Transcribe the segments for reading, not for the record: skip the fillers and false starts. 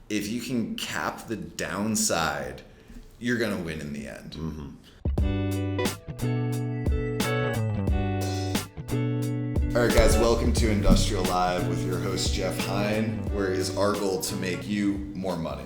if you can cap the downside, you're going to win in the end. All right, guys, welcome to Industrial Live with your host, Jeff Hine, where it is our goal to make you more money.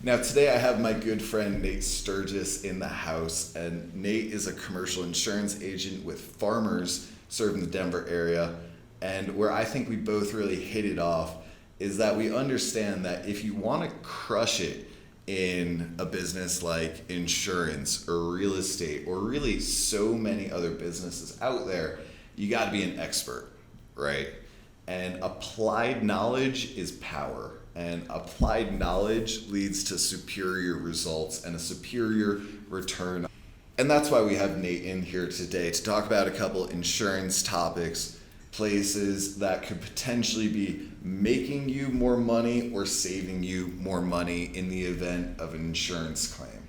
Now, today I have my good friend Nate Sturges in the house, and Nate is a commercial insurance agent with Farmers serving the Denver area. And where I think we both really hit it off is that we understand that if you want to crush it in a business like insurance or real estate or really so many other businesses out there, you got to be an expert, right? And applied knowledge is power. And applied knowledge leads to superior results and a superior return. And that's why we have Nate in here today to talk about a couple insurance topics, places that could potentially be making you more money or saving you more money in the event of an insurance claim.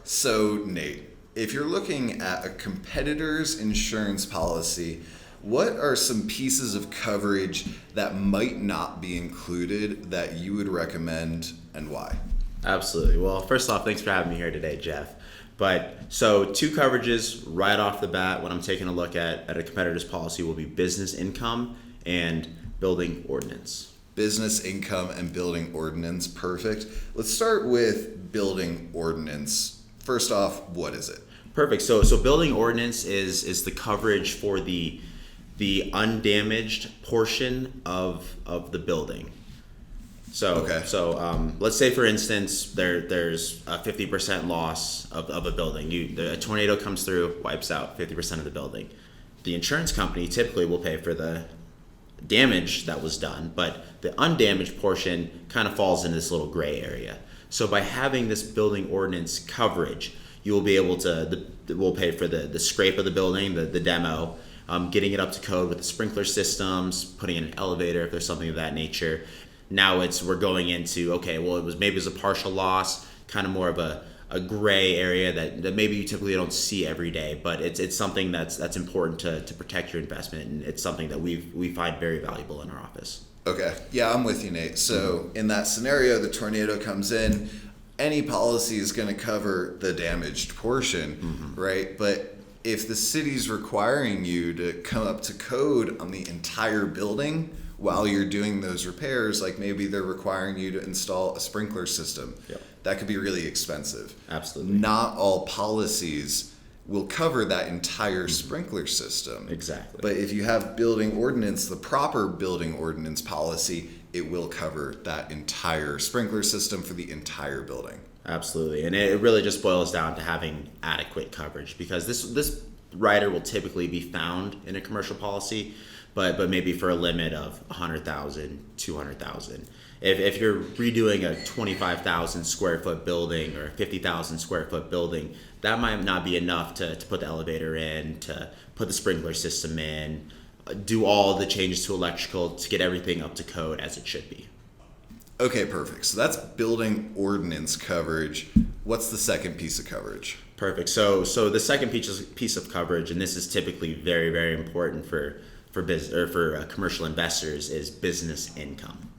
So Nate, if you're looking at a competitor's insurance policy, what are some pieces of coverage that might not be included that you would recommend and why? Absolutely. Well, first off, thanks for having me here today, Jeff. So 2 coverages right off the bat when I'm taking a look at a competitor's policy will be business income and building ordinance. Business income and building ordinance, perfect. Let's start with building ordinance. First off, what is it? Perfect. So building ordinance is the coverage for the undamaged portion of the building. So let's say, for instance, there's a 50% loss of a building. A tornado comes through, wipes out 50% of the building. The insurance company typically will pay for the damage that was done, but the undamaged portion kind of falls into this little gray area. So by having this building ordinance coverage, you will be able to, we'll pay for the scrape of the building, the demo, getting it up to code with the sprinkler systems, putting in an elevator if there's something of that nature. Now we're going into, maybe it was a partial loss, kind of more of a gray area that maybe you typically don't see every day, but it's something that's important to protect your investment, and it's something that we find very valuable in our office. Okay, yeah, I'm with you, Nate. So in that scenario, the tornado comes in, any policy is going to cover the damaged portion, right? But if the city's requiring you to come up to code on the entire building while you're doing those repairs, like maybe they're requiring you to install a sprinkler system, that could be really expensive. Absolutely. Not all policies will cover that entire sprinkler system. Exactly. But if you have building ordinance, the proper building ordinance policy, it will cover that entire sprinkler system for the entire building. Absolutely. And it really just boils down to having adequate coverage, because this rider will typically be found in a commercial policy, but maybe for a limit of 100,000, 200,000. If you're redoing a 25,000 square foot building or a 50,000 square foot building, that might not be enough to put the elevator in, to put the sprinkler system in, do all the changes to electrical to get everything up to code as it should be. Okay, perfect. So that's building ordinance coverage. What's the second piece of coverage? Perfect. So the second piece of coverage, and this is typically very, very important for business or for commercial investors, is business income.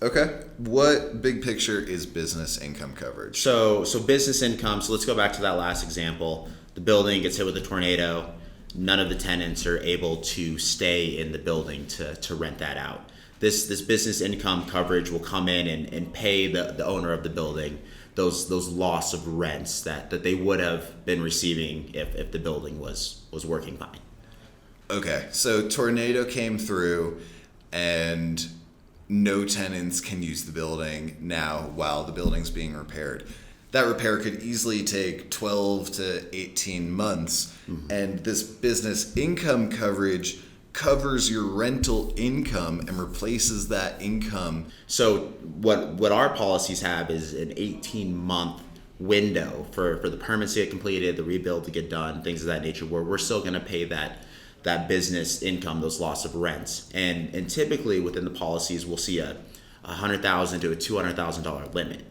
Okay. What big picture is business income coverage? So business income. So let's go back to that last example. The building gets hit with a tornado. None of the tenants are able to stay in the building to rent that out. This business income coverage will come in and pay the owner of the building those loss of rents that they would have been receiving if the building was working fine. Okay, so tornado came through and no tenants can use the building now while the building's being repaired. That repair could easily take 12 to 18 months, and this business income coverage covers your rental income and replaces that income. So what our policies have is an 18-month window for the permits to get completed, the rebuild to get done, things of that nature, where we're still going to pay that business income, those loss of rents. And typically within the policies, we'll see a $100,000 to a $200,000 limit.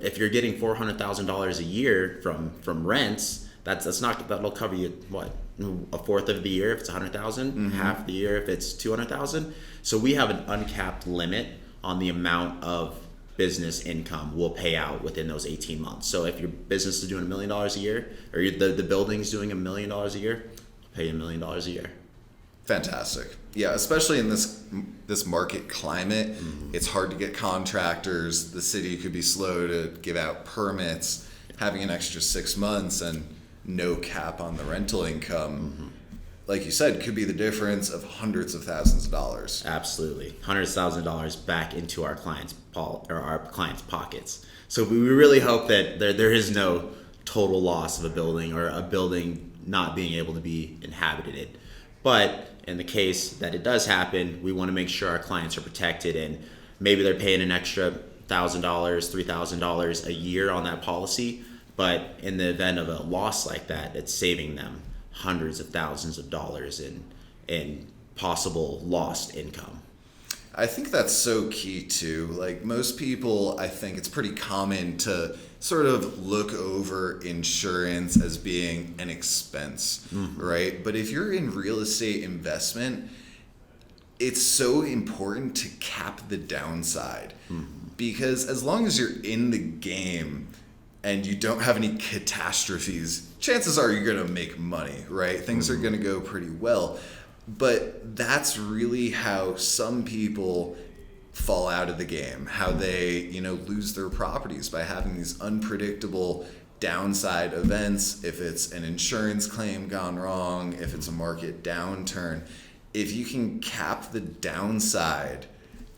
If you're getting $400,000 a year from rents, that'll cover you a fourth of the year if it's $100,000, half the year if it's $200,000. So we have an uncapped limit on the amount of business income will pay out within those 18 months. So if your business is doing $1 million a year, or the building's doing $1 million a year, pay you $1 million a year. Fantastic. Yeah, especially in this market climate, it's hard to get contractors. The city could be slow to give out permits. Having an extra 6 months and no cap on the rental income, like you said, could be the difference of hundreds of thousands of dollars. Absolutely, hundreds of thousands of dollars back into our clients' pockets. So we really hope that there is no total loss of a building or a building not being able to be inhabited. But in the case that it does happen, we want to make sure our clients are protected, and maybe they're paying an extra $1,000, $3,000 a year on that policy. But in the event of a loss like that, it's saving them hundreds of thousands of dollars in possible lost income. I think that's so key too. Like most people, I think it's pretty common to sort of look over insurance as being an expense, right? But if you're in real estate investment, it's so important to cap the downside, because as long as you're in the game and you don't have any catastrophes, chances are you're going to make money, right? Things are going to go pretty well. But that's really how some people fall out of the game, how they, lose their properties by having these unpredictable downside events. If it's an insurance claim gone wrong, if it's a market downturn, if you can cap the downside,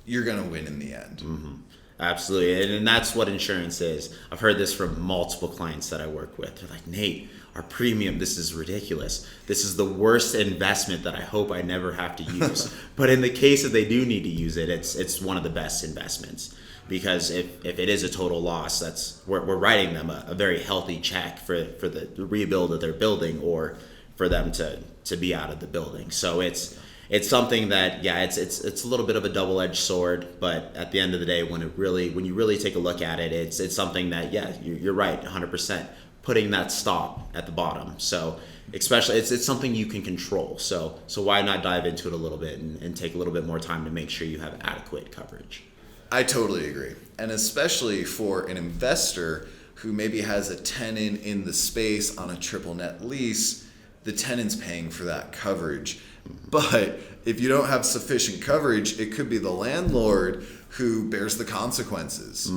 you're going to win in the end. Absolutely, and that's what insurance is. I've heard this from multiple clients that I work with. They're like, Nate, our premium, this is ridiculous. This is the worst investment that I hope I never have to use. But in the case that they do need to use it, it's one of the best investments. Because if it is a total loss, we're writing them a very healthy check for the rebuild of their building, or for them to be out of the building. So it's something that, it's a little bit of a double-edged sword, but at the end of the day, when you really take a look at it, it's something that, you're right, 100%, putting that stop at the bottom. So especially, it's something you can control. So why not dive into it a little bit and take a little bit more time to make sure you have adequate coverage? I totally agree. And especially for an investor who maybe has a tenant in the space on a triple net lease, the tenant's paying for that coverage. But if you don't have sufficient coverage, it could be the landlord who bears the consequences,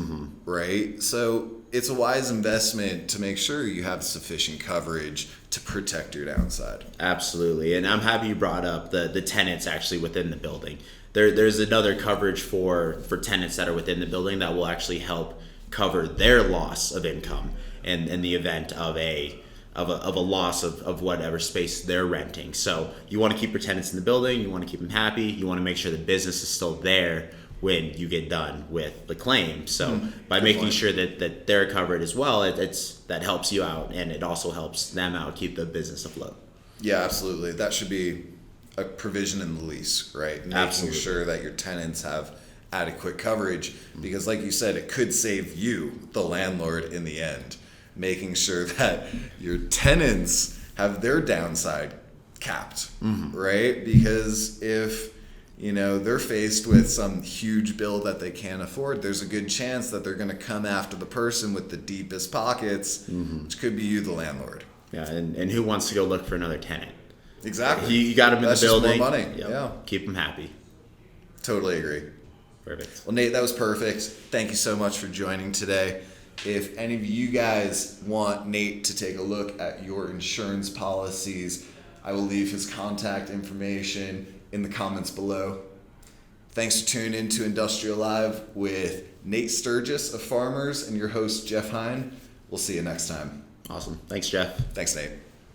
right? So it's a wise investment to make sure you have sufficient coverage to protect your downside. Absolutely. And I'm happy you brought up the tenants actually within the building. There's another coverage for tenants that are within the building that will actually help cover their loss of income in the event of a loss of whatever space they're renting. So you want to keep your tenants in the building, you want to keep them happy, you want to make sure the business is still there when you get done with the claim. So by making sure that they're covered as well, that helps you out, and it also helps them out, keep the business afloat. Yeah, absolutely. That should be a provision in the lease, right? Making sure that your tenants have adequate coverage, because like you said, it could save you, the landlord, in the end. Making sure that your tenants have their downside capped, right? Because if they're faced with some huge bill that they can't afford, there's a good chance that they're going to come after the person with the deepest pockets, which could be you, the landlord. Yeah, and who wants to go look for another tenant? Exactly. You got them in the building. Just more money. Yep. Yeah. Keep them happy. Totally agree. Perfect. Well, Nate, that was perfect. Thank you so much for joining today. If any of you guys want Nate to take a look at your insurance policies, I will leave his contact information in the comments below. Thanks for tuning in to Industrial Live with Nate Sturges of Farmers and your host, Jeff Hine. We'll see you next time. Awesome. Thanks, Jeff. Thanks, Nate.